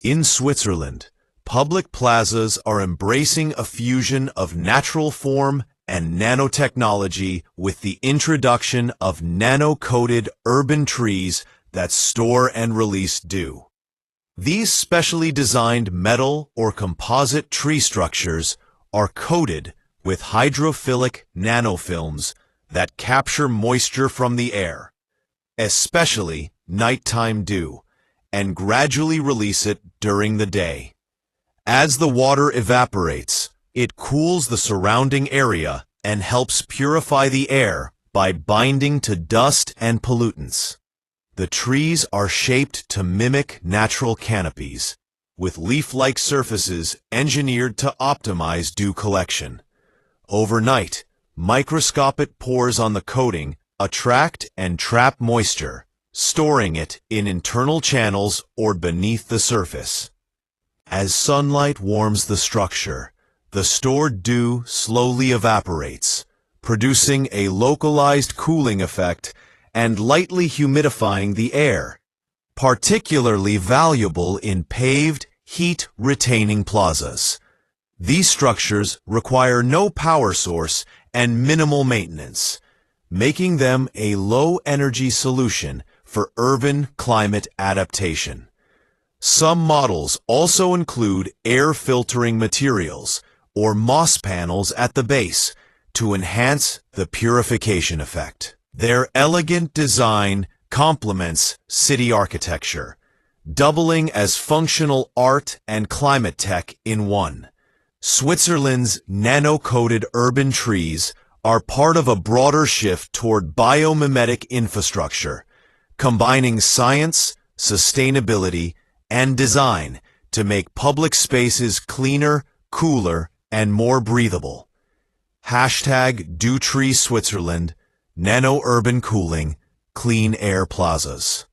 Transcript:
In Switzerland, public plazas are embracing a fusion of natural form and nanotechnology with the introduction of nano-coated urban trees that store and release dew. These specially designed metal or composite tree structures are coated with hydrophilic nanofilms that capture moisture from the air, especially nighttime dew, and gradually release it during the day. As the water evaporates, it cools the surrounding area and helps purify the air by binding to dust and pollutants. The trees are shaped to mimic natural canopies, with leaf-like surfaces engineered to optimize dew collection. Overnight, microscopic pores on the coating attract and trap moisture, storing it in internal channels or beneath the surface. As sunlight warms the structure, the stored dew slowly evaporates, producing a localized cooling effect and lightly humidifying the air, particularly valuable in paved, heat-retaining plazas. These structures require no power source and minimal maintenance, making them a low-energy solution for urban climate adaptation. Some models also include air filtering materials or moss panels at the base to enhance the purification effect. Their elegant design complements city architecture, doubling as functional art and climate tech in one. Switzerland's nano-coated urban trees are part of a broader shift toward biomimetic infrastructure, combining science, sustainability, and design to make public spaces cleaner, cooler, and more breathable. #DewTreeSwitzerland, Nano-Urban Cooling, Clean Air Plazas.